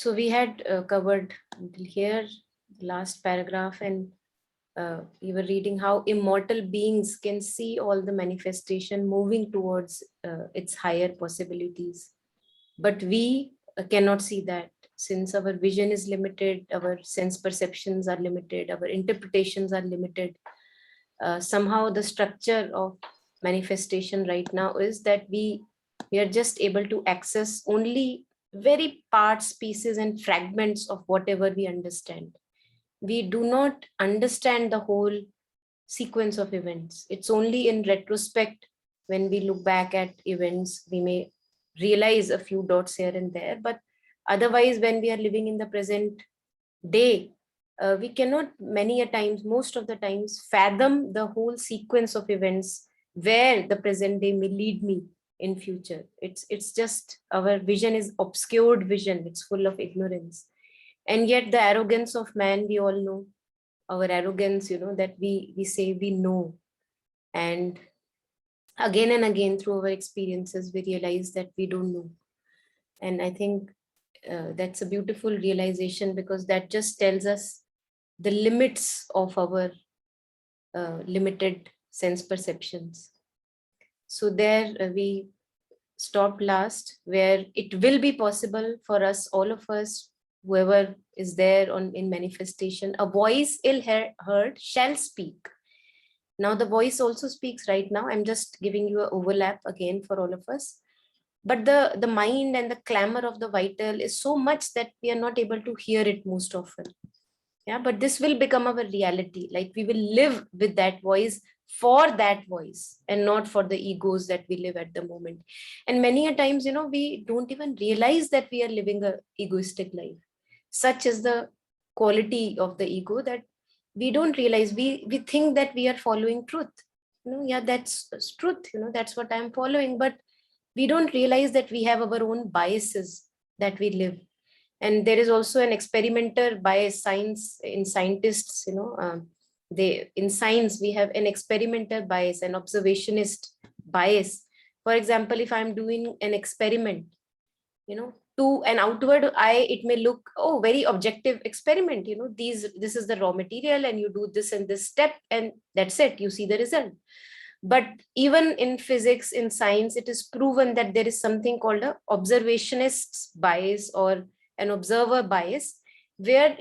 So we had covered until here, the last paragraph, and we were reading how immortal beings can see all the manifestation moving towards its higher possibilities. But we cannot see that, since our vision is limited, our sense perceptions are limited, our interpretations are limited. Somehow the structure of manifestation right now is that we are just able to access only very parts, pieces, and fragments of whatever we understand. We do not understand the whole sequence of events. It's only in retrospect, when we look back at events, we may realize a few dots here and there. But otherwise, when we are living in the present day, we cannot many a times, most of the times, fathom the whole sequence of events where the present day may lead me in future. It's just our vision is obscured vision. It's full of ignorance. And yet the arrogance of man, we all know our arrogance, that we say we know. And again and again through our experiences, we realize that we don't know. And I think that's a beautiful realization, because that just tells us the limits of our limited sense perceptions. So there we stopped last, where it will be possible for us, all of us, whoever is there in manifestation, a voice ill heard shall speak. Now the voice also speaks right now. I'm just giving you an overlap again for all of us. But the mind and the clamor of the vital is so much that we are not able to hear it most often. Yeah, but this will become our reality. Like, we will live with that voice, for that voice, and not for the egos that we live at the moment. And many a times, we don't even realize that we are living a egoistic life. Such is the quality of the ego, that we don't realize. We think that we are following truth. Yeah, that's truth. That's what I'm following. But we don't realize that we have our own biases that we live. And there is also an experimenter bias. Scientists, they in science we have an experimenter bias, an observationist bias. For example, if I'm doing an experiment, to an outward eye, it may look, oh, very objective experiment. This is the raw material, and you do this and this step, and that's it. You see the result. But even in physics, in science, it is proven that there is something called a observationist bias, or an observer bias, where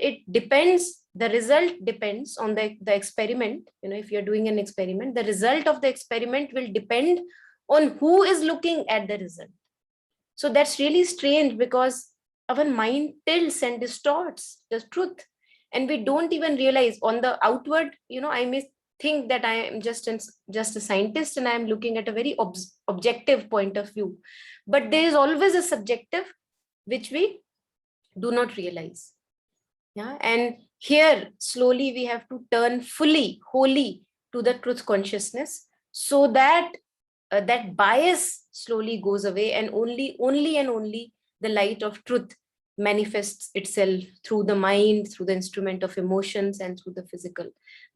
the result depends on the experiment. If you're doing an experiment, the result of the experiment will depend on who is looking at the result. So that's really strange, because our mind tilts and distorts the truth, and we don't even realize. On the outward, I may think that I am just a scientist, and I am looking at a very objective point of view. But there is always a subjective, which we do not realize. Yeah, and here slowly we have to turn fully, wholly to the truth consciousness, so that that bias slowly goes away, and only and only the light of truth manifests itself through the mind, through the instrument of emotions, and through the physical.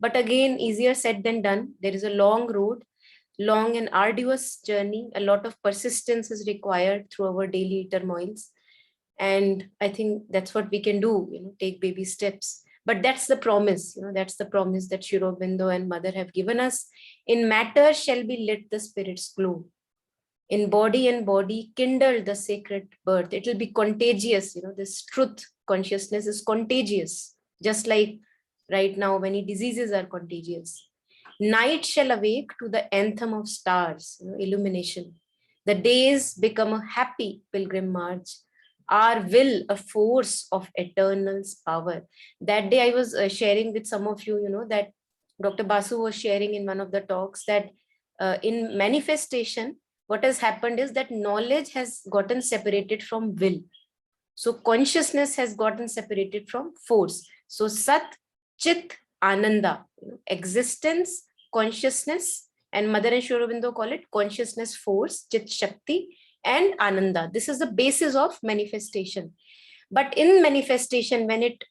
But again, easier said than done. There is a long road, long and arduous journey. A lot of persistence is required through our daily turmoils. And I think that's what we can do, take baby steps. But that's the promise, that's the promise that Shri Aurobindo and Mother have given us. In matter shall be lit the spirit's glow. In body and body kindle the sacred birth. It will be contagious. This truth consciousness is contagious. Just like right now, many diseases are contagious. Night shall awake to the anthem of stars, illumination. The days become a happy pilgrim march. Our will a force of eternal power. That day I was sharing with some of you, that Dr. Basu was sharing in one of the talks, that in manifestation, what has happened is that knowledge has gotten separated from will. So consciousness has gotten separated from force. So Sat, Chit, Ananda, existence, consciousness, and Mother and Shri Aurobindo call it consciousness, force, Chit, Shakti, and Ananda. This is the basis of manifestation. But in manifestation, when it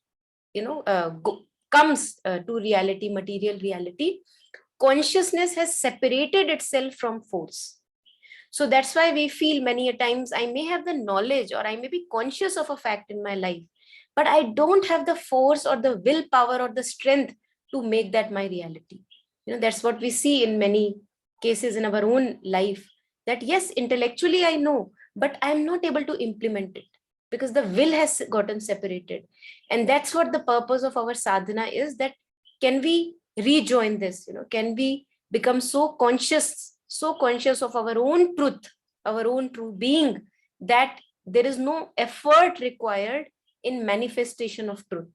comes to reality, material reality, consciousness has separated itself from force. So that's why we feel many a times I may have the knowledge or I may be conscious of a fact in my life, but I don't have the force or the willpower or the strength to make that my reality. That's what we see in many cases in our own life, that yes, intellectually I know, but I'm not able to implement it because the will has gotten separated. And that's what the purpose of our sadhana is, that can we rejoin this? Can we become so conscious of our own true being, that there is no effort required in manifestation of truth.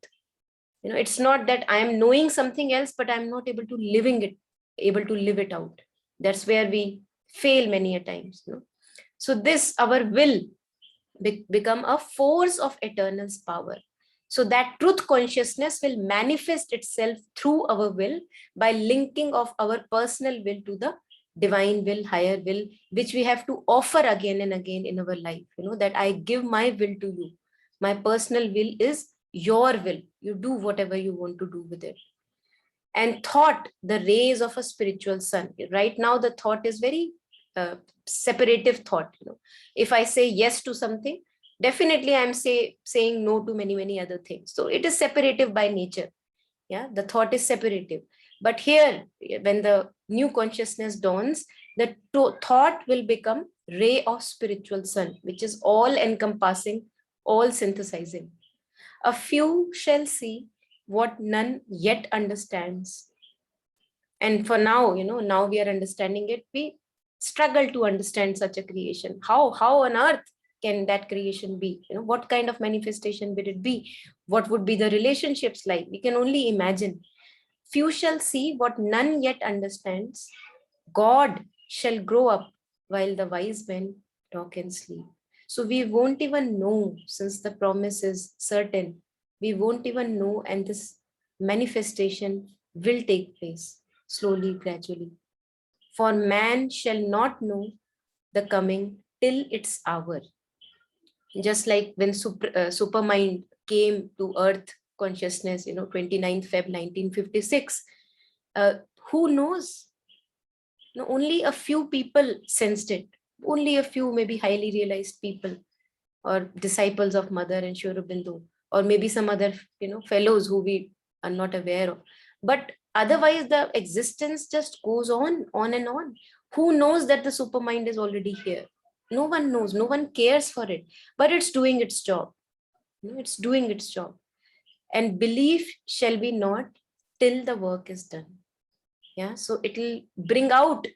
It's not that I am knowing something else, but I'm not able to able to live it out. That's where we fail many a times. So this, our will become a force of eternal power. So that truth consciousness will manifest itself through our will by linking of our personal will to the divine will, higher will, which we have to offer again and again in our life. That I give my will to you. My personal will is your will. You do whatever you want to do with it. And thought, the rays of a spiritual sun. Right now, the thought is very separative thought. If I say yes to something, definitely I'm saying no to many other things. So it is separative by nature. Yeah, the thought is separative. But here, when the new consciousness dawns, the thought will become ray of spiritual sun, which is all encompassing, all synthesizing. A few shall see what none yet understands. And for now, now we are understanding it. We struggle to understand such a creation. How on earth can that creation be? What kind of manifestation will it be? What would be the relationships like? We can only imagine. Few shall see what none yet understands. God shall grow up while the wise men talk and sleep. So we won't even know, since the promise is certain, we won't even know, and this manifestation will take place slowly, gradually. For man shall not know the coming till its hour. Just like when Supermind came to Earth consciousness, 29th Feb 1956, who knows? Only a few people sensed it. Only a few, maybe highly realized people or disciples of Mother and Sri Aurobindo, or maybe some other, fellows who we are not aware of. But otherwise, the existence just goes on and on. Who knows that the supermind is already here? No one knows. No one cares for it. But it's doing its job. It's doing its job. And belief shall be not till the work is done. Yeah, so it will bring out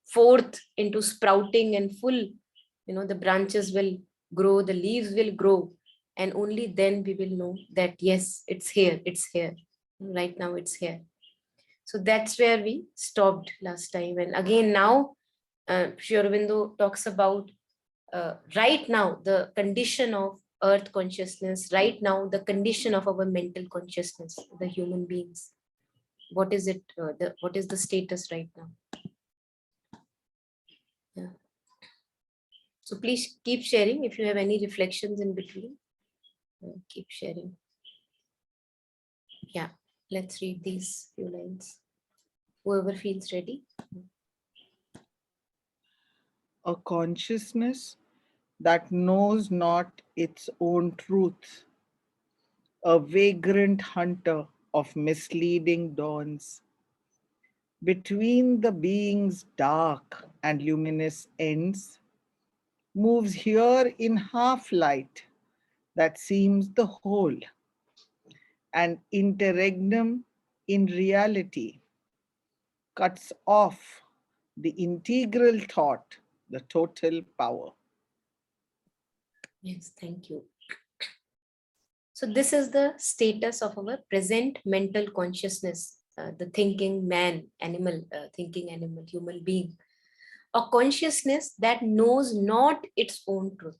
forth into sprouting and full. The branches will grow, the leaves will grow, and only then we will know that yes, it's here. Right now it's here. So that's where we stopped last time. And again now, Sri Aurobindo talks about right now the condition of earth consciousness, right now the condition of our mental consciousness, the human beings. What is it? What is the status right now? Yeah. So please keep sharing if you have any reflections in between. Keep sharing. Yeah, let's read these few lines. Whoever feels ready. A consciousness that knows not its own truth, a vagrant hunter of misleading dawns. Between the being's dark and luminous ends, moves here in half light that seems the whole, and interregnum in reality cuts off the integral thought, the total power. Yes, thank you. So this is the status of our present mental consciousness, the thinking man, animal, thinking animal, human being. A consciousness that knows not its own truth.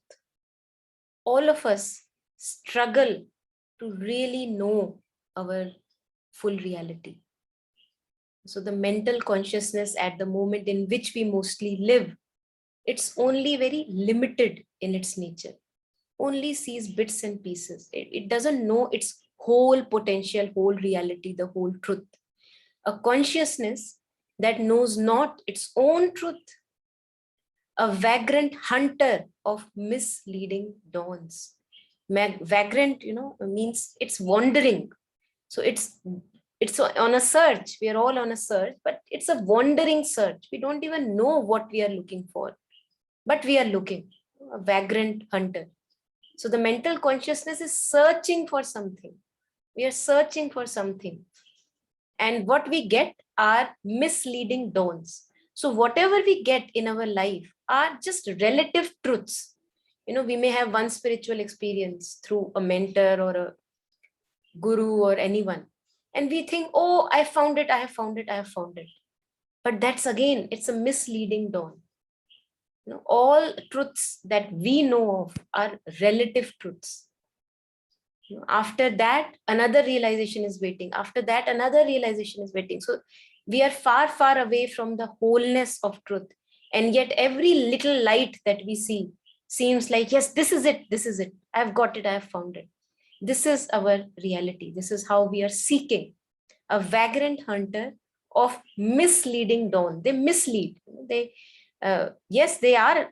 All of us struggle to really know our full reality. So the mental consciousness at the moment in which we mostly live, it's only very limited in its nature, only sees bits and pieces. It doesn't know its whole potential, whole reality, the whole truth. A consciousness that knows not its own truth, a vagrant hunter of misleading dawns. Vagrant, means it's wandering. So it's on a search. We are all on a search, but it's a wandering search. We don't even know what we are looking for, but we are looking. A vagrant hunter. So the mental consciousness is searching for something. We are searching for something. And what we get are misleading dawns. So whatever we get in our life are just relative truths. We may have one spiritual experience through a mentor or a guru or anyone. And we think, oh, I found it, I have found it, I have found it. But that's again, it's a misleading dawn. All truths that we know of are relative truths. After that, another realization is waiting. After that, another realization is waiting. So we are far, far away from the wholeness of truth. And yet every little light that we see seems like, yes, this is it, this is it. I've got it, I've found it. This is our reality. This is how we are seeking. A vagrant hunter of misleading dawn. They mislead. Yes, they are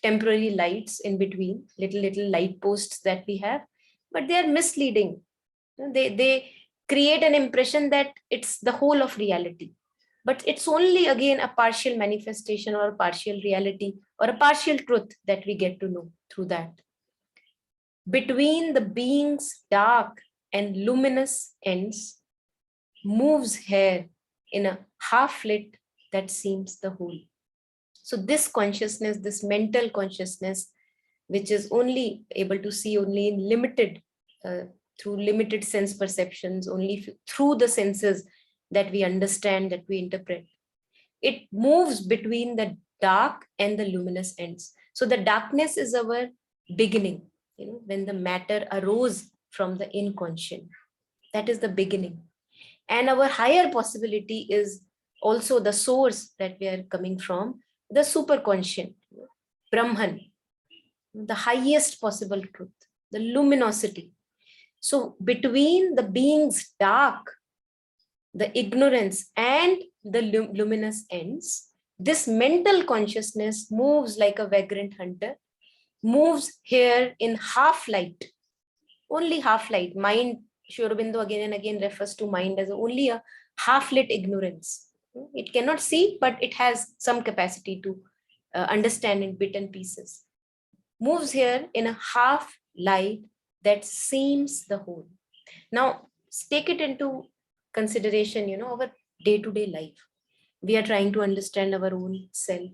temporary lights in between, little light posts that we have, but they are misleading. They create an impression that it's the whole of reality, but it's only again a partial manifestation or a partial reality or a partial truth that we get to know through that. Between the being's dark and luminous ends moves here in a half-lit that seems the whole. So this consciousness, this mental consciousness, which is only able to see only in limited, through limited sense perceptions, only through the senses that we understand, that we interpret, it moves between the dark and the luminous ends. So the darkness is our beginning, when the matter arose from the inconscient. That is the beginning. And our higher possibility is also the source that we are coming from, the superconscient, Brahman, the highest possible truth, the luminosity. So between the being's dark, the ignorance, and the luminous ends, this mental consciousness moves like a vagrant hunter, moves here in half light, only half light. Mind, Sri Aurobindo again and again refers to mind as only a half-lit ignorance. It cannot see, but it has some capacity to understand in bit and pieces. Moves here in a half light that seems the whole. Now, take it into consideration, our day-to-day life. We are trying to understand our own self.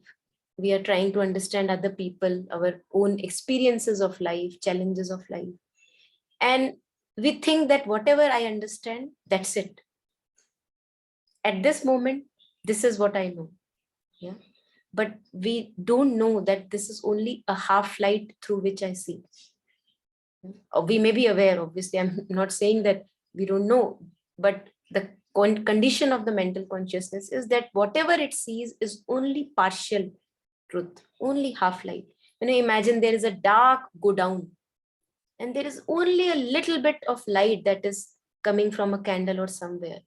We are trying to understand other people, our own experiences of life, challenges of life. And we think that whatever I understand, that's it. At this moment, this is what I know. Yeah. But we don't know that this is only a half light through which I see. We may be aware, obviously, I'm not saying that we don't know, but the condition of the mental consciousness is that whatever it sees is only partial truth, only half light. Imagine there is a dark go down, and there is only a little bit of light that is coming from a candle or somewhere,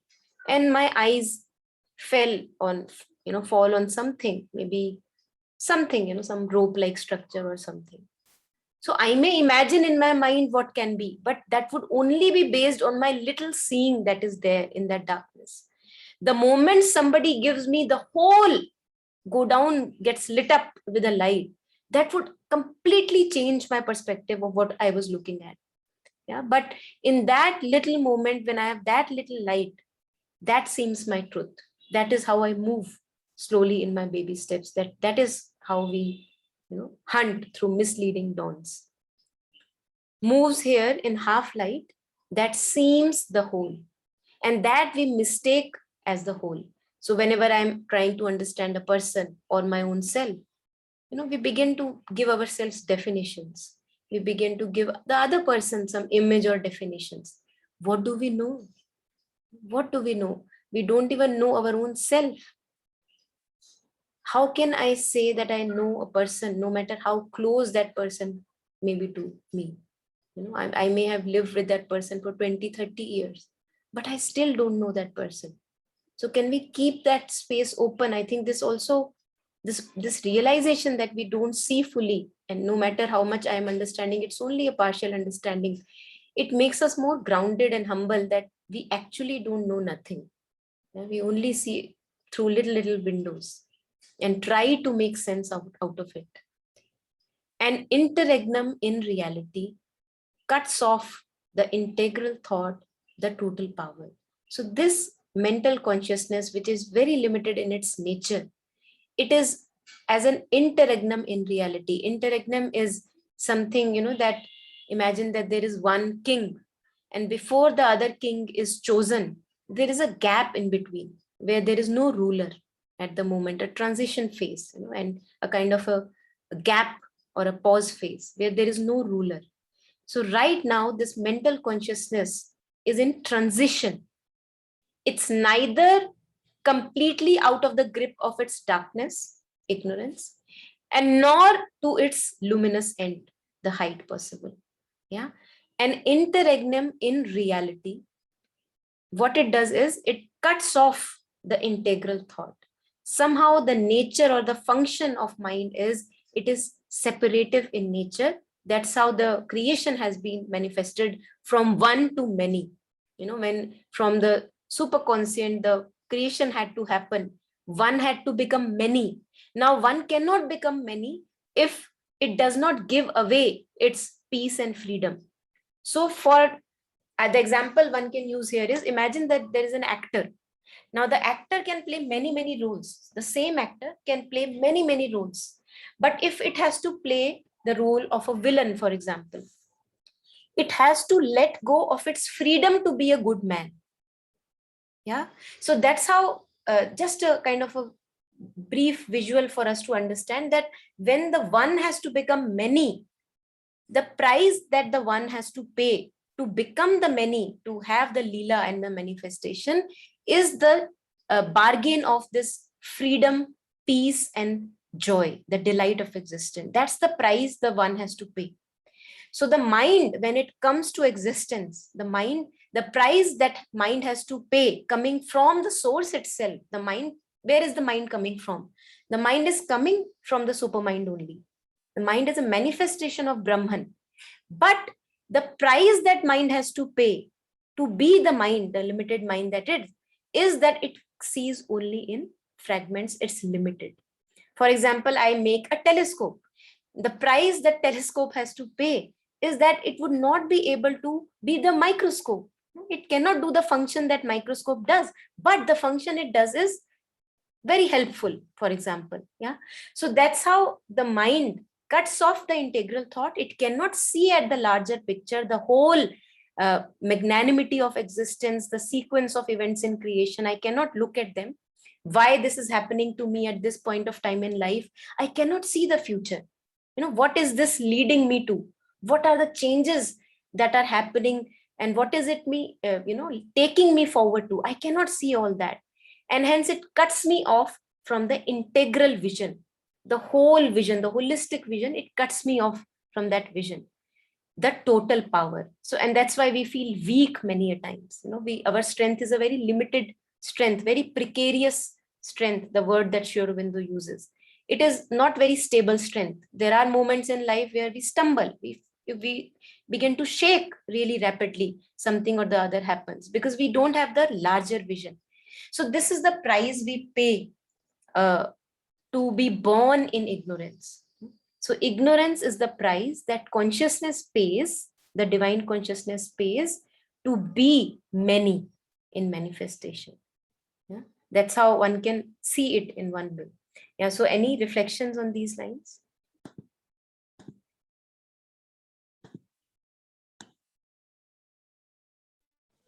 and my eyes fall on something, maybe something, some rope like structure or something. So I may imagine in my mind what can be, but that would only be based on my little seeing that is there in that darkness. The moment somebody gives me the whole go down, gets lit up with a light, that would completely change my perspective of what I was looking at. Yeah, but in that little moment, when I have that little light, that seems my truth. That is how I move slowly in my baby steps. That is how we, hunt through misleading dawns. Moves here in half light that seems the whole, and that we mistake as the whole. So whenever I'm trying to understand a person or my own self, we begin to give ourselves definitions. We begin to give the other person some image or definitions. What do we know? What do we know? We don't even know our own self. How can I say that I know a person, no matter how close that person may be to me? I may have lived with that person for 20, 30 years, but I still don't know that person. So can we keep that space open? I think this also this realization that we don't see fully, and no matter how much I am understanding, it's only a partial understanding. It makes us more grounded and humble that we actually don't know nothing. We only see through little windows and try to make sense out of it. An interregnum in reality cuts off the integral thought, the total power. So this mental consciousness, which is very limited in its nature, it is as an interregnum in reality. Interregnum is something, that imagine that there is one king, and before the other king is chosen, there is a gap in between where there is no ruler at the moment, a transition phase, and a kind of a gap or a pause phase where there is no ruler. So right now, this mental consciousness is in transition. It's neither completely out of the grip of its darkness, ignorance, and nor to its luminous end, the height possible. Yeah. An interregnum in reality, what it does is it cuts off the integral thought. Somehow the nature or the function of mind is, it is separative in nature. That's how the creation has been manifested, from one to many. When from the superconscient, the creation had to happen, one had to become many. Now one cannot become many if it does not give away its peace and freedom. So for the example one can use here is, imagine that there is an actor. Now the actor can play many roles. The same actor can play many roles. But if it has to play the role of a villain, for example, it has to let go of its freedom to be a good man. Yeah. So that's how, just a kind of a brief visual for us to understand that when the one has to become many, the price that the one has to pay to become the many, to have the lila and the manifestation, is the bargain of this freedom, peace, and joy, the delight of existence. That's the price the one has to pay. So the mind, when it comes to existence, the price that mind has to pay, coming from the source itself, the mind, where is the mind coming from? The mind is coming from the supermind only. The mind is a manifestation of Brahman. But the price that mind has to pay to be the mind, the limited mind that it is that it sees only in fragments, it's limited. For example, I make a telescope. The price that telescope has to pay is that it would not be able to be the microscope. It cannot do the function that microscope does, but the function it does is very helpful, for example. Yeah. So that's how the mind cuts off the integral thought. It cannot see at the larger picture, the whole magnanimity of existence, the sequence of events in creation. I cannot look at them. Why this is happening to me at this point of time in life? I cannot see the future. What is this leading me to? What are the changes that are happening? And what is it taking me forward to? I cannot see all that. And hence it cuts me off from the integral vision, the whole vision, the holistic vision. It cuts me off from that vision, the total power. So, and that's why we feel weak many a times. Our strength is a very limited strength, very precarious strength, the word that Sri Aurobindo uses. It is not very stable strength. There are moments in life where we stumble, we begin to shake really rapidly, something or the other happens because we don't have the larger vision. So this is the price we pay to be born in ignorance. So ignorance is the price that consciousness pays, the divine consciousness pays to be many in manifestation. Yeah? That's how one can see it in one way. Yeah. So any reflections on these lines?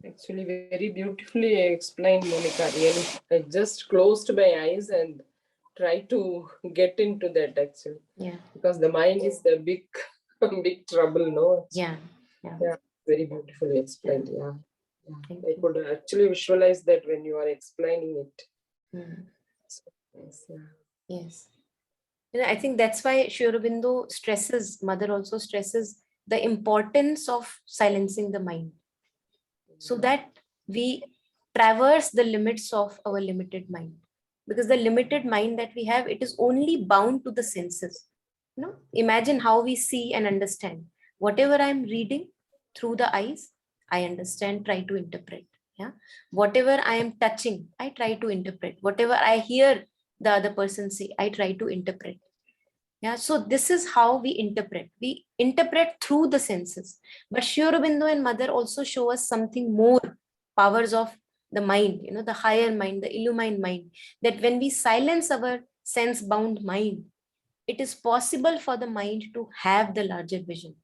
Actually, very beautifully explained, Monica. Really, I just closed my eyes and tried to get into that actually. Yeah. Because the mind is the big, big trouble, no? Yeah. Yeah. Very beautifully explained. Yeah. I You. could actually visualize that when you are explaining it. So, yes. Yes. I think that's why Sri Aurobindo stresses, Mother also stresses the importance of silencing the mind, so that we traverse the limits of our limited mind. because the limited mind that we have, it is only bound to the senses. Imagine how we see and understand. Whatever I'm reading through the eyes, I understand, try to interpret. Yeah. Whatever I am touching, I try to interpret. Whatever I hear the other person say, I try to interpret. Yeah. So this is how we interpret. We interpret through the senses. But Sri Aurobindo and Mother also show us something more, powers of the mind, the higher mind, the illumined mind, that when we silence our sense bound mind, it is possible for the mind to have the larger vision.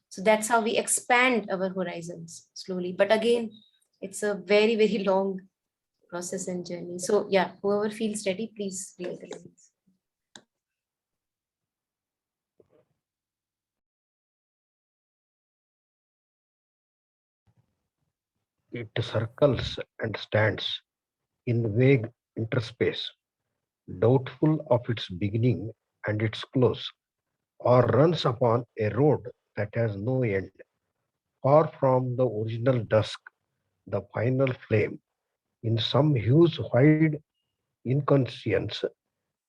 So that's how we expand our horizons slowly. But again, it's a very, very long process and journey. So yeah, whoever feels ready, please read the lines. It circles and stands in vague interspace, doubtful of its beginning and its close, or runs upon a road that has no end, far from the original dusk, the final flame. In some huge wide inconscience,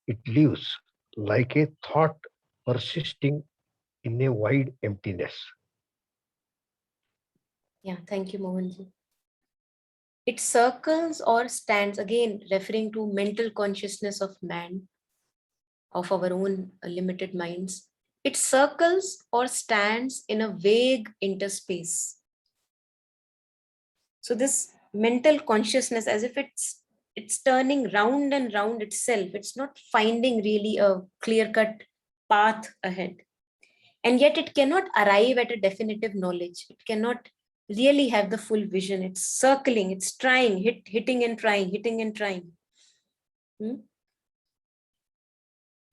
it lives like a thought persisting in a wide emptiness. Yeah, thank you, Mohanji. It circles or stands, again referring to mental consciousness of man, of our own limited minds. It circles or stands in a vague interspace. So this mental consciousness, as if it's turning round and round itself. It's not finding really a clear-cut path ahead. And yet it cannot arrive at a definitive knowledge. It cannot really have the full vision. It's circling, it's trying, hitting and trying, hitting and trying.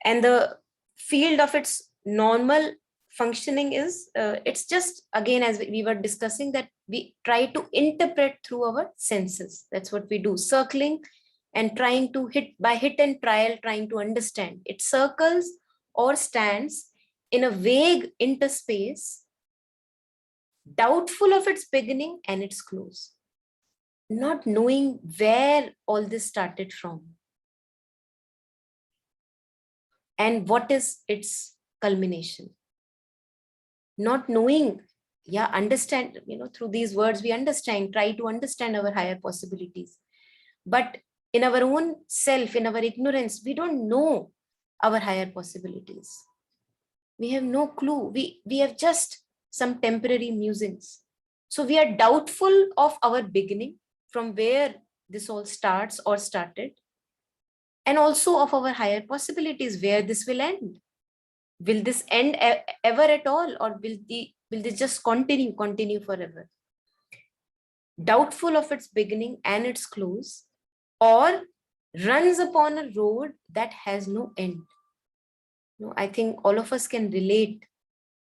And the field of its normal functioning is, it's just, again, as we were discussing, that we try to interpret through our senses. That's what we do, circling and trying to by hit and trial, trying to understand. It circles or stands in a vague interspace, doubtful of its beginning and its close, not knowing where all this started from and what is its culmination. Not knowing, understand, through these words we understand, try to understand our higher possibilities. But in our own self, in our ignorance, we don't know our higher possibilities. We have no clue. We have just some temporary musings. So we are doubtful of our beginning, from where this all starts or started, and also of our higher possibilities, where this will end. Will this end ever at all, or will this just continue forever? Doubtful of its beginning and its close, or runs upon a road that has no end. I think all of us can relate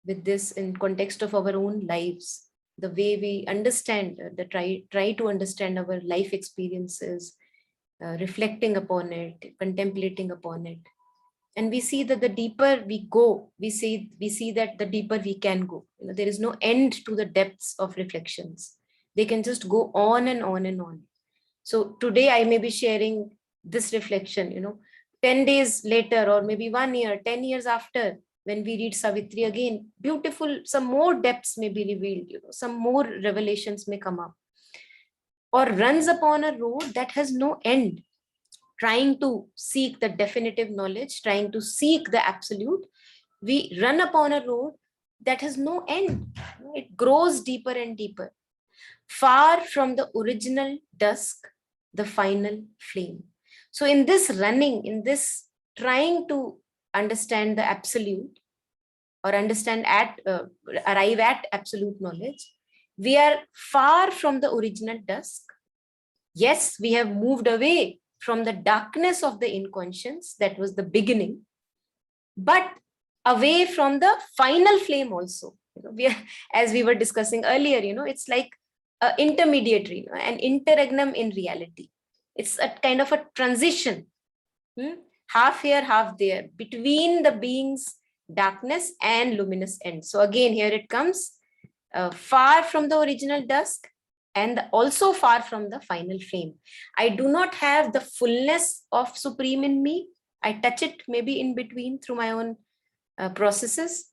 with this in context of our own lives, the way we understand, try to understand our life experiences, reflecting upon it, contemplating upon it. And we see that the deeper we go, we see that the deeper we can go. There is no end to the depths of reflections. They can just go on and on and on. So today I may be sharing this reflection, 10 days later, or maybe 1 year, 10 years after, when we read Savitri again, beautiful, some more depths may be revealed, some more revelations may come up. Or runs upon a road that has no end, trying to seek the definitive knowledge, trying to seek the absolute. We run upon a road that has no end. It grows deeper and deeper, far from the original dusk, the final flame. So in this running, in this trying to understand the absolute, or arrive at absolute knowledge, we are far from the original dusk. Yes, we have moved away from the darkness of the inconscience that was the beginning, but away from the final flame also. We are, as we were discussing earlier, it's like an intermediary, an interregnum in reality. It's a kind of a transition, half here, half there, between the being's darkness and luminous end. So again, here it comes, far from the original dusk, and also far from the final flame. I do not have the fullness of supreme in me. I touch it maybe in between through my own processes,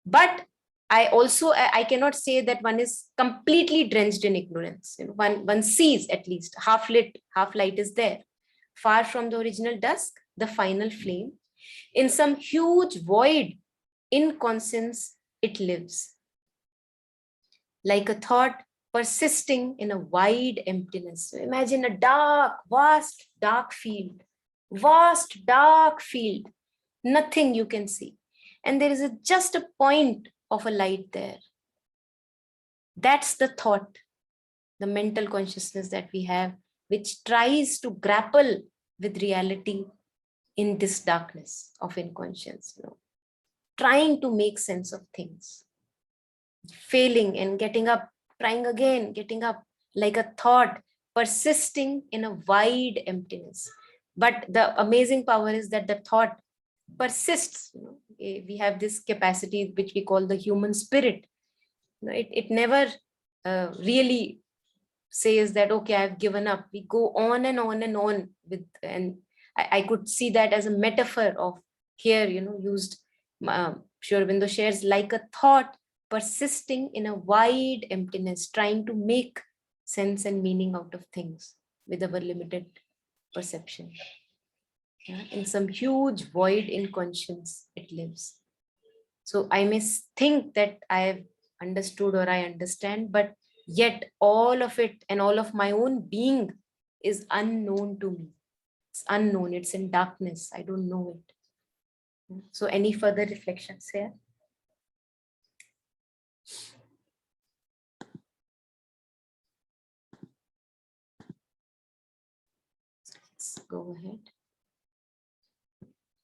but I cannot say that one is completely drenched in ignorance. One sees at least half light is there. Far from the original dusk, the final flame, in some huge void, inconscience, it lives. Like a thought persisting in a wide emptiness. So imagine a vast, dark field, nothing you can see. And there is just a point of a light there. That's the thought, the mental consciousness that we have, which tries to grapple with reality in this darkness of inconscience, trying to make sense of things, failing and getting up, trying again, getting up, like a thought persisting in a wide emptiness. But the amazing power is that the thought persists. We have this capacity which we call the human spirit. It never really says that, okay, I've given up. We go on and on and on with, and I could see that as a metaphor of here, used, Sri Aurobindo shares, like a thought persisting in a wide emptiness, trying to make sense and meaning out of things with our limited perception. Yeah? In some huge void in conscience, it lives. So I may think that I have understood or I understand, but yet all of it and all of my own being is unknown to me. It's unknown, it's in darkness. I don't know it. So any further reflections here? Let's go ahead.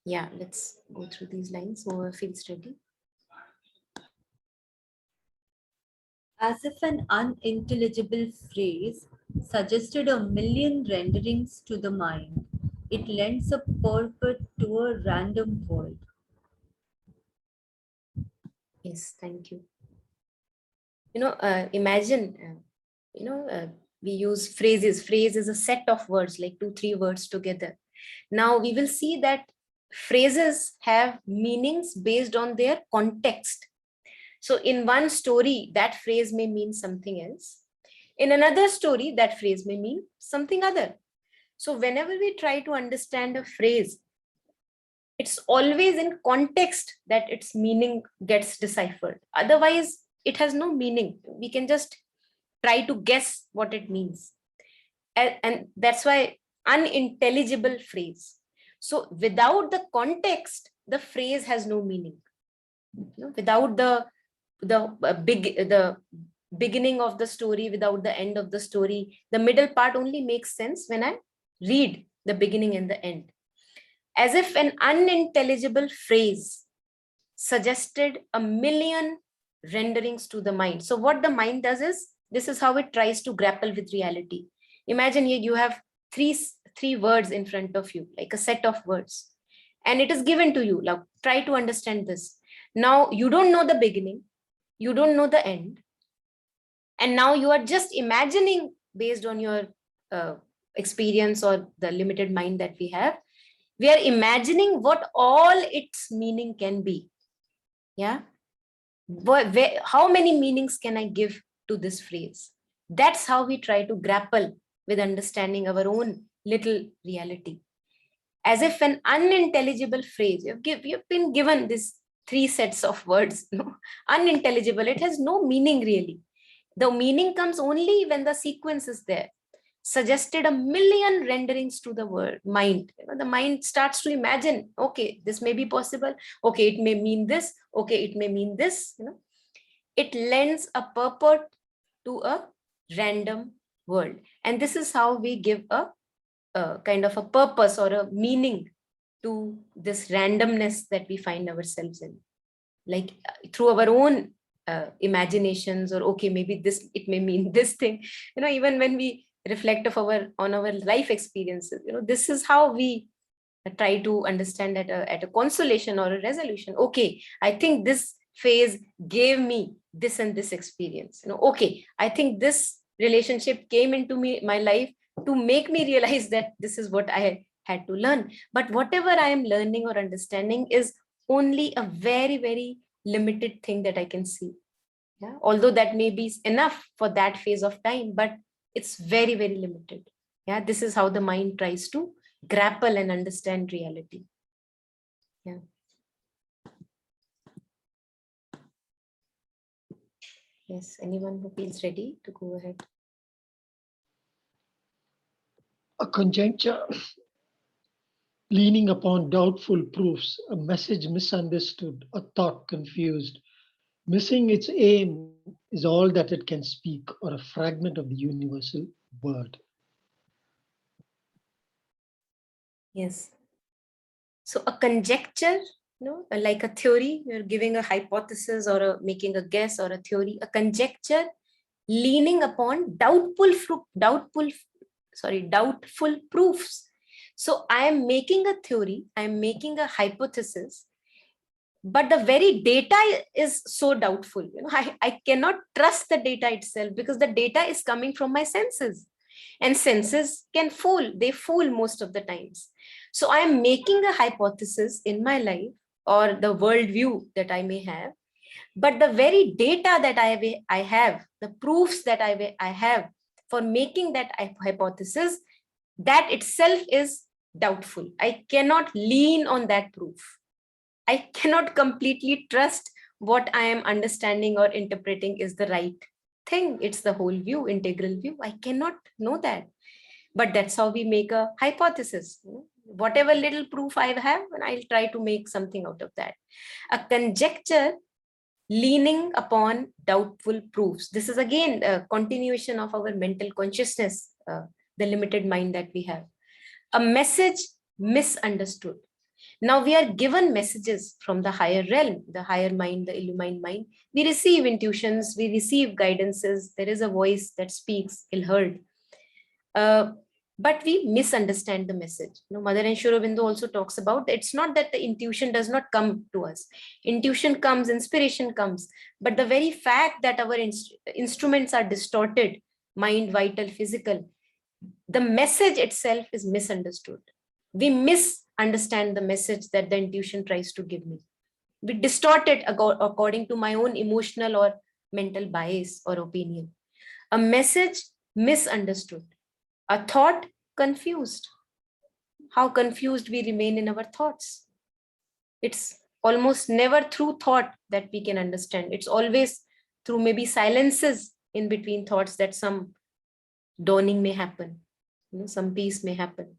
Yeah, let's go through these lines. Whoever feels ready. As if an unintelligible phrase suggested a million renderings to the mind, it lends a purport to a random world. Yes, thank you. Imagine, we use phrases. Phrase is a set of words, like 2-3 words together. Now we will see that phrases have meanings based on their context. So in one story, that phrase may mean something else. In another story, that phrase may mean something other. So whenever we try to understand a phrase, it's always in context that its meaning gets deciphered. Otherwise, it has no meaning. We can just try to guess what it means. And that's why unintelligible phrase. So without the context, the phrase has no meaning. Without the beginning of the story, without the end of the story, the middle part only makes sense when I read the beginning and the end. As if an unintelligible phrase suggested a million renderings to the mind. So what the mind does is, this is how it tries to grapple with reality. Imagine you have three words in front of you, like a set of words, and it is given to you. Now try to understand this. Now you don't know the beginning, you don't know the end, and now you are just imagining based on your experience or the limited mind that we have. We are imagining what all its meaning can be. Yeah. How many meanings can I give to this phrase? That's how we try to grapple with understanding our own little reality. As if an unintelligible phrase, you've been given these 3 sets of words, unintelligible, it has no meaning really. The meaning comes only when the sequence is there. Suggested a million renderings to the mind. The mind starts to imagine, okay, this may be possible. Okay, it may mean this. Okay, it may mean this. It lends a purport to a random world. And this is how we give a kind of a purpose or a meaning to this randomness that we find ourselves in. Like through our own imaginations, or okay, maybe this, it may mean this thing. Even when we reflect on our life experiences, this is how we try to understand at a consolation or a resolution. Okay, I think this phase gave me this and this experience. Okay, I think this relationship came into my life to make me realize that this is what I had to learn. But whatever I am learning or understanding is only a very, very limited thing that I can see. Yeah, although that may be enough for that phase of time, but it's very, very limited. Yeah, this is how the mind tries to grapple and understand reality. Yeah. Yes, anyone who feels ready to go ahead. A conjecture leaning upon doubtful proofs, a message misunderstood, a thought confused. Missing its aim is all that it can speak, or a fragment of the universal word. Yes. So a conjecture, like a theory, you're giving a hypothesis or making a guess or a theory, a conjecture leaning upon doubtful proofs. So I am making a theory, I am making a hypothesis, but the very data is so doubtful. I cannot trust the data itself because the data is coming from my senses, and senses can fool. They fool most of the times. So I am making a hypothesis in my life or the worldview that I may have, but the very data that I have, the proofs that I have for making that hypothesis, that itself is doubtful. I cannot lean on that proof. I cannot completely trust what I am understanding or interpreting is the right thing. It's the whole view, integral view. I cannot know that. But that's how we make a hypothesis. Whatever little proof I have, and I'll try to make something out of that. A conjecture leaning upon doubtful proofs. This is again a continuation of our mental consciousness, the limited mind that we have. A message misunderstood. Now we are given messages from the higher realm, the higher mind, the illumined mind. We receive intuitions, we receive guidances. There is a voice that speaks, ill-heard. But we misunderstand the message. Mother and Sri Aurobindo also talks about it's not that the intuition does not come to us. Intuition comes, inspiration comes, but the very fact that our instruments are distorted, mind, vital, physical, the message itself is misunderstood. We misunderstand the message that the intuition tries to give me. We distort it according to my own emotional or mental bias or opinion. A message misunderstood. A thought confused. How confused we remain in our thoughts. It's almost never through thought that we can understand. It's always through maybe silences in between thoughts that some dawning may happen, some peace may happen.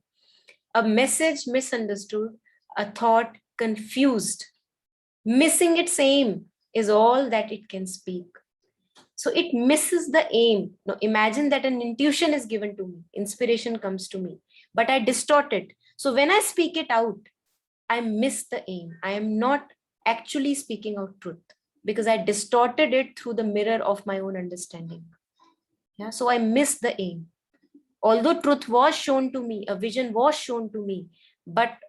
A message misunderstood, a thought confused. Missing its aim is all that it can speak. So it misses the aim. Now imagine that an intuition is given to me, inspiration comes to me, but I distort it. So when I speak it out, I miss the aim. I am not actually speaking out truth because I distorted it through the mirror of my own understanding. Yeah, so I miss the aim. Although truth was shown to me, a vision was shown to me, but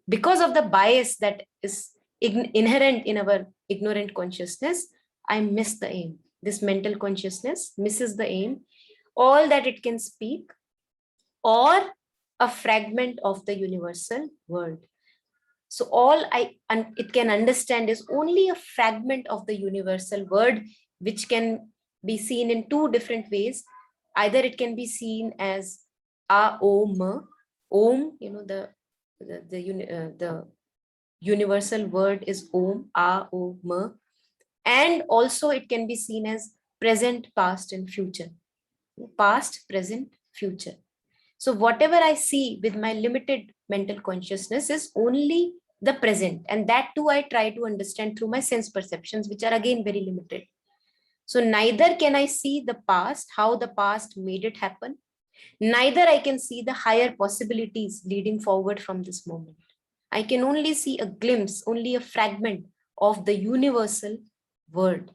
because of the bias that is inherent in our ignorant consciousness, I miss the aim. This mental consciousness misses the aim, all that it can speak, or a fragment of the universal word. So all it can understand is only a fragment of the universal word, which can be seen in two different ways. Either it can be seen as om, the universal word is om, and also it can be seen as present, past, and future. Past, present, future. So whatever I see with my limited mental consciousness is only the present, and that too I try to understand through my sense perceptions, which are again very limited. So neither can I see the past, how the past made it happen, neither I can see the higher possibilities leading forward from this moment. I can only see a glimpse, only a fragment of the universal word.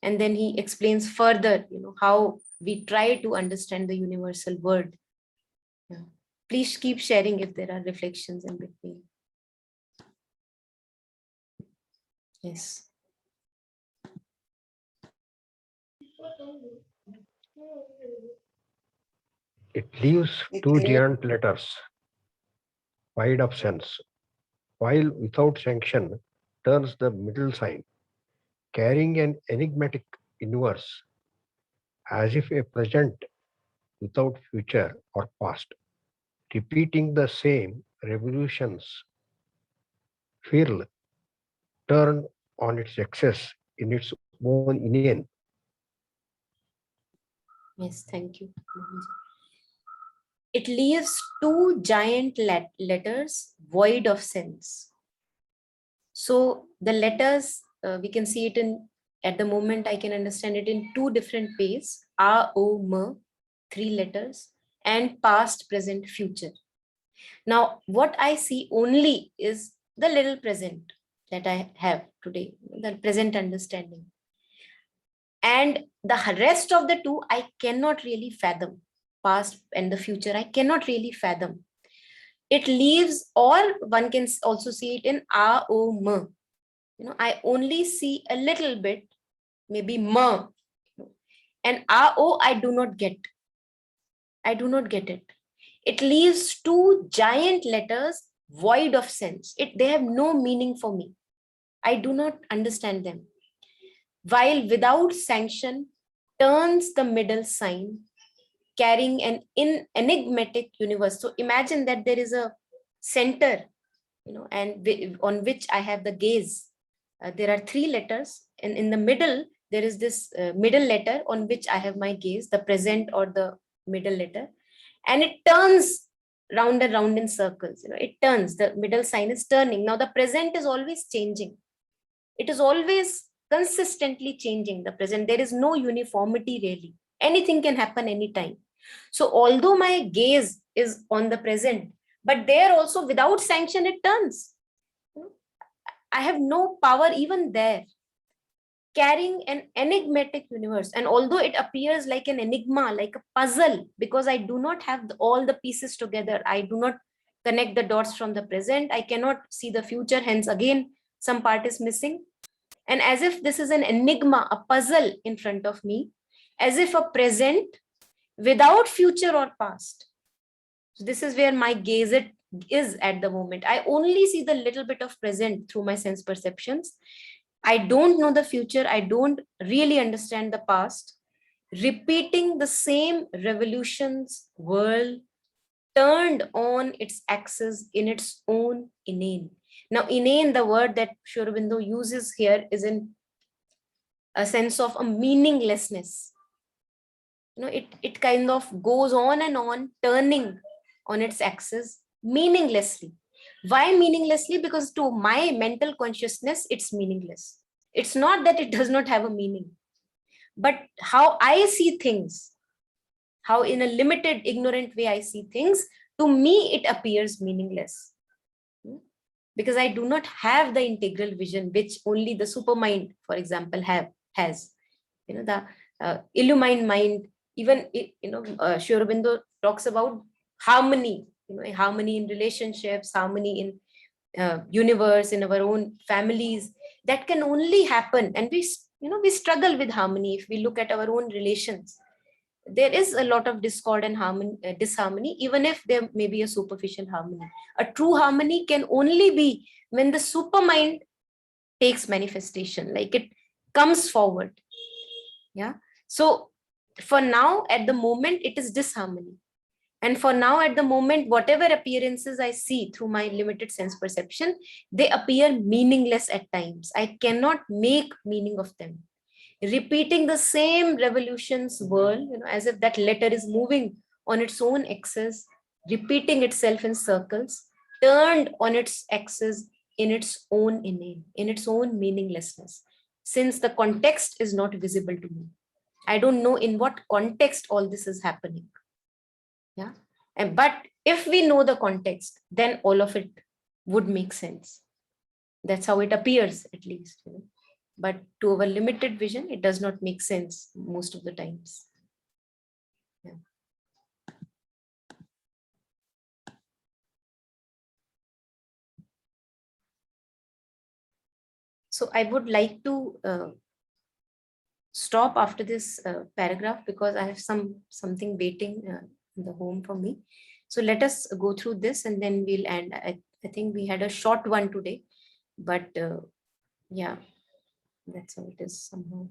And then he explains further, how we try to understand the universal word. Yeah. Please keep sharing if there are reflections in between. Yes. It leaves It two leaves giant letters, wide of sense, while without sanction turns the middle sign, carrying an enigmatic inverse, as if a present without future or past, repeating the same revolutions, feel turn on its axis in its own inane. Yes, thank you. It leaves two giant letters void of sense. So the letters, we can see it in, at the moment, I can understand it in two different ways, A, O, M, three letters, and past, present, future. Now, what I see only is the little present that I have today, the present understanding. And the rest of the two, I cannot really fathom. Past and the future, I cannot really fathom. It leaves, or one can also see it in A, O, M. I only see a little bit, maybe M. And A, O, I do not get. I do not get it. It leaves two giant letters void of sense. They have no meaning for me. I do not understand them. While without sanction turns the middle sign, carrying an enigmatic universe. So imagine that there is a center, and on which I have the gaze. There are three letters, and in the middle, there is this middle letter on which I have my gaze, the present or the middle letter, and it turns round and round in circles. It turns, the middle sign is turning. Now the present is always changing. It is always consistently changing, the present. There is no uniformity really. Anything can happen anytime. So although my gaze is on the present, but there also without sanction it turns. I have no power even there, carrying an enigmatic universe. And although it appears like an enigma, like a puzzle, because I do not have all the pieces together, I do not connect the dots from the present, I cannot see the future, hence again some part is missing. And as if this is an enigma, a puzzle in front of me, as if a present without future or past. So this is where my gaze is at the moment. I only see the little bit of present through my sense perceptions. I don't know the future. I don't really understand the past. Repeating the same revolutions, world turned on its axis in its own inane. Now, inane, the word that Sri Aurobindo uses here, is in a sense of a meaninglessness. It kind of goes on and on, turning on its axis meaninglessly. Why meaninglessly? Because to my mental consciousness, it's meaningless. It's not that it does not have a meaning, but how I see things, how in a limited, ignorant way I see things, to me, it appears meaningless. Because I do not have the integral vision, which only the supermind, for example, has. The illumined mind, even, Sri Aurobindo talks about harmony, harmony in relationships, harmony in universe, in our own families. That can only happen, and we struggle with harmony. If we look at our own relations, there is a lot of discord and disharmony, even if there may be a superficial harmony. A true harmony can only be when the supermind takes manifestation, like it comes forward. Yeah. So for now, at the moment, it is disharmony. And for now, at the moment, whatever appearances I see through my limited sense perception, they appear meaningless at times. I cannot make meaning of them. Repeating the same revolutions whirl, as if that letter is moving on its own axis, repeating itself in circles, turned on its axis in its own inane, in its own meaninglessness, since the context is not visible to me. I don't know in what context all this is happening. Yeah. But if we know the context, then all of it would make sense. That's how it appears, at least. But to our limited vision, it does not make sense most of the times. Yeah. So I would like to stop after this paragraph because I have something waiting in the home for me. So let us go through this and then we'll end. I think we had a short one today, but yeah, that's how it is somehow.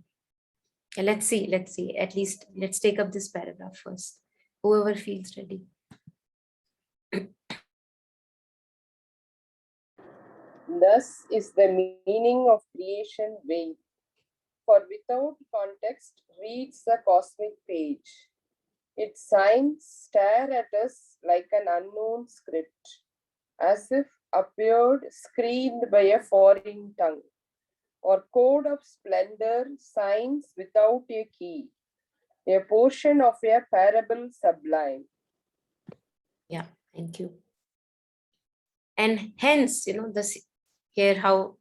Yeah, let's see. At least let's take up this paragraph first. Whoever feels ready. Thus is the meaning of creation veiled, for without context reads the cosmic page. Its signs stare at us like an unknown script, as if appeared screened by a foreign tongue, or code of splendor signs without a key, a portion of a parable sublime. Yeah, thank you. And hence, this here how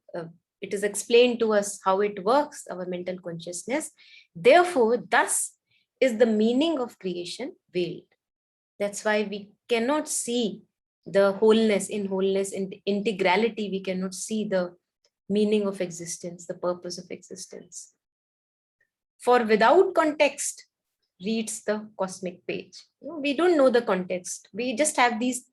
it is explained to us how it works, our mental consciousness. Therefore, thus is the meaning of creation veiled. That's why we cannot see the wholeness, in integrality. We cannot see the meaning of existence, the purpose of existence. For without context reads the cosmic page. We don't know the context. We just have these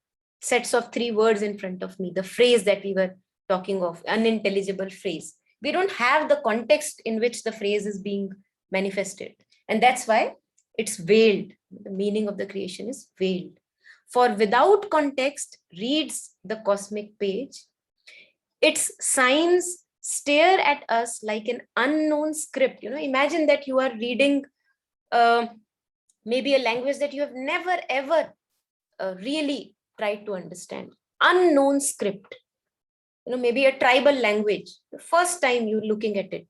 sets of 3 words in front of me, the phrase that we were talking of, unintelligible phrase. We don't have the context in which the phrase is being manifested. And that's why it's veiled. The meaning of the creation is veiled. For without context reads the cosmic page. Its signs stare at us like an unknown script. Imagine that you are reading maybe a language that you have never ever really tried to understand. Unknown script. Maybe a tribal language. The first time you're looking at it.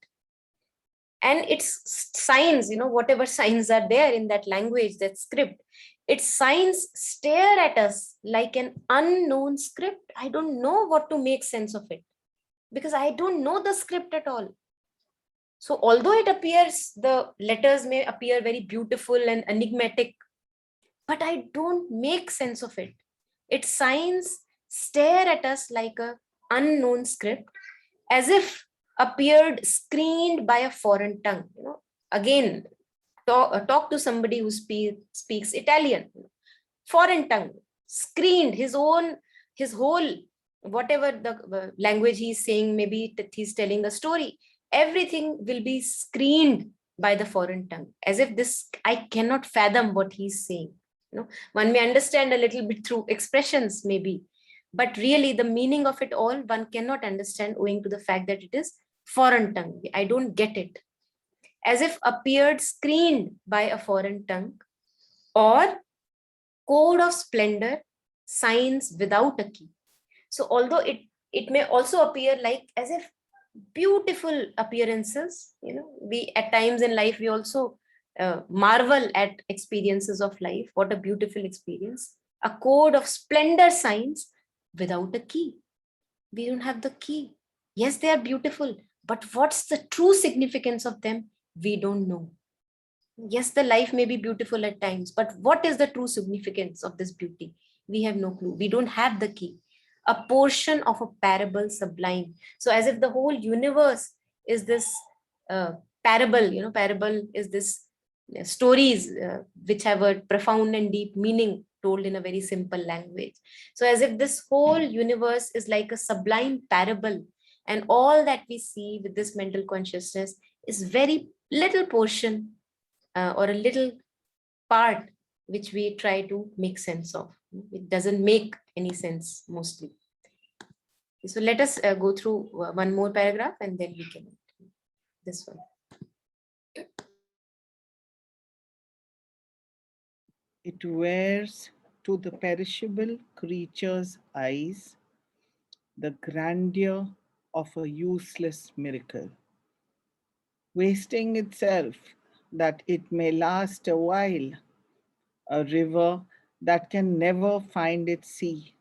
And its signs, whatever signs are there in that language, that script, its signs stare at us like an unknown script. I don't know what to make sense of it because I don't know the script at all. So although it appears, the letters may appear very beautiful and enigmatic, but I don't make sense of it. Its signs stare at us like an unknown script, as if appeared screened by a foreign tongue. Again, talk to somebody who speaks Italian, foreign tongue, screened his whole, whatever the language he's saying, maybe he's telling a story, everything will be screened by the foreign tongue, as if this, I cannot fathom what he's saying. One may understand a little bit through expressions maybe, but really the meaning of it all one cannot understand owing to the fact that it is foreign tongue. I don't get it. As if appeared screened by a foreign tongue, or code of splendor signs without a key. So although it may also appear like as if beautiful appearances, we at times in life we also marvel at experiences of life. What a beautiful experience. A code of splendor signs without a key. We don't have the key. Yes, they are beautiful, but what's the true significance of them? We don't know. Yes, the life may be beautiful at times, but what is the true significance of this beauty? We have no clue. We don't have the key. A portion of a parable sublime. So as if the whole universe is this parable, parable is this stories which have a profound and deep meaning told in a very simple language. So as if this whole universe is like a sublime parable, and all that we see with this mental consciousness is very little portion or a little part which we try to make sense of. It doesn't make any sense mostly. So let us go through one more paragraph and then we can this one. It wears to the perishable creature's eyes the grandeur of a useless miracle, wasting itself that it may last a while, a river that can never find its sea.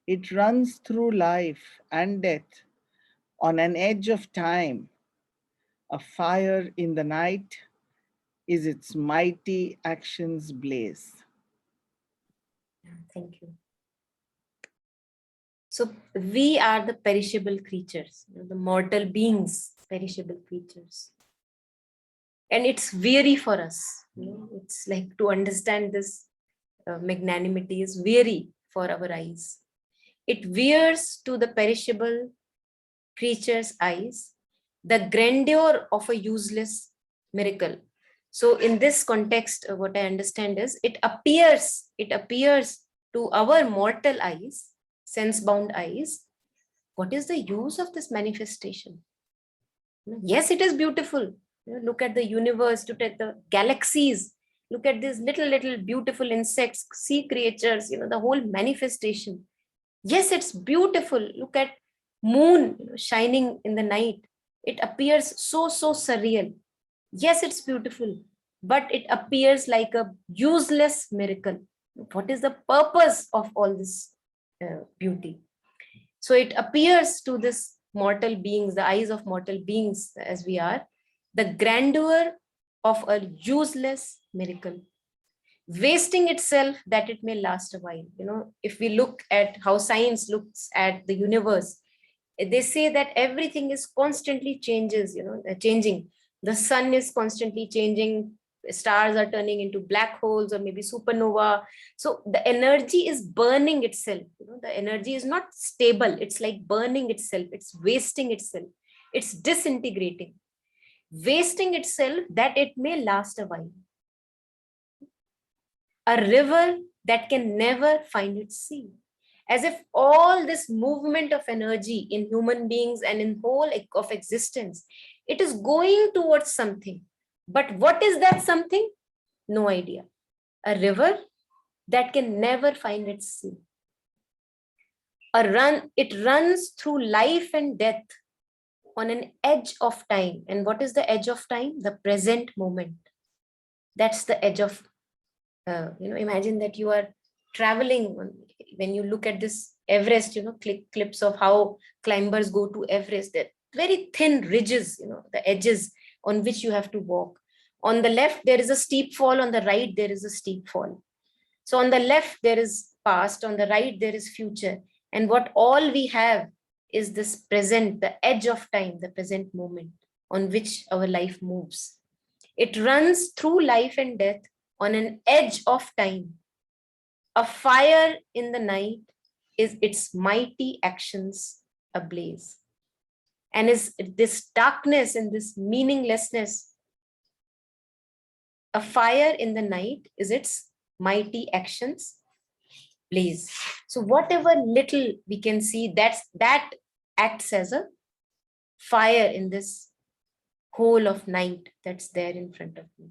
It runs through life and death on an edge of time. A fire in the night is its mighty action's blaze. Thank you. So we are the perishable creatures, the mortal beings, perishable creatures. And it's weary for us. It's like to understand this magnanimity is weary for our eyes. It wears to the perishable creature's eyes the grandeur of a useless miracle. So in this context, what I understand is it appears to our mortal eyes, sense-bound eyes, what is the use of this manifestation? Yes, it is beautiful. Look at the universe, look at the galaxies, look at these little beautiful insects, sea creatures, the whole manifestation. Yes, it's beautiful. Look at moon shining in the night. It appears so surreal. Yes, it's beautiful, but it appears like a useless miracle. What is the purpose of all this beauty? So it appears to this mortal beings, the eyes of mortal beings as we are, the grandeur of a useless miracle, wasting itself that it may last a while. If we look at how science looks at the universe, they say that everything is constantly changing. The sun is constantly changing, stars are turning into black holes or maybe supernova. So the energy is burning itself. The energy is not stable. It's like burning itself. It's wasting itself. It's disintegrating, wasting itself that it may last a while. A river that can never find its sea. As if all this movement of energy in human beings and in whole of existence, it is going towards something. But what is that something? No idea. A river that can never find its sea. It runs through life and death on an edge of time. And what is the edge of time? The present moment. That's the edge of, imagine that you are traveling. When you look at this Everest, clips of how climbers go to Everest, they're very thin ridges, the edges on which you have to walk. On the left, there is a steep fall. On the right, there is a steep fall. So on the left, there is past. On the right, there is future. And what all we have is this present, the edge of time, the present moment on which our life moves. It runs through life and death on an edge of time. A fire in the night is its mighty actions ablaze. And is this darkness and this meaninglessness, a fire in the night is its mighty actions blaze. So whatever little we can see, that acts as a fire in this whole of night that's there in front of me.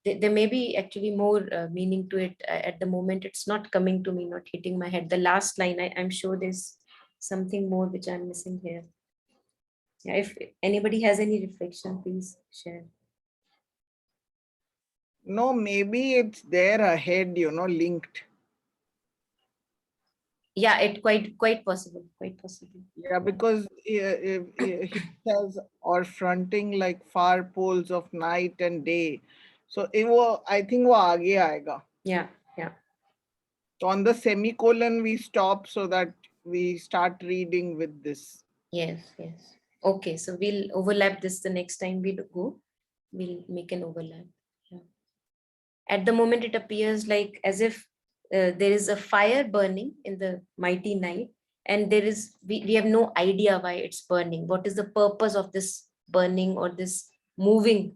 There may be actually more meaning to it. At the moment, it's not coming to me, not hitting my head. The last line, I'm sure there's something more which I'm missing here. Yeah, if anybody has any reflection, please share. No, maybe it's there ahead, linked. Yeah, it quite possible, Yeah, because he says, or fronting like far poles of night and day. So I think वो आगे आएगा. Yeah. So on the semicolon we stop so that we start reading with this. Yes. Okay, so we'll overlap this the next time we go. We'll make an overlap. Yeah. At the moment, it appears like as if there is a fire burning in the mighty night, and we have no idea why it's burning. What is the purpose of this burning or this moving,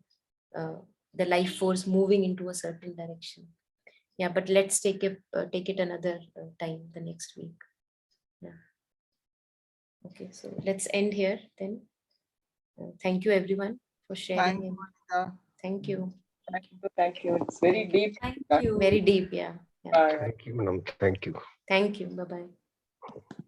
the life force moving into a certain direction? Yeah, but let's take it another time, the next week. Yeah. Okay, so let's end here then. Thank you everyone for sharing. Thank you, Monica. Thank you. Thank you. It's very deep. Thank you. Very deep. Yeah. Bye. Thank you, madam. Thank you. Thank you. Bye-bye.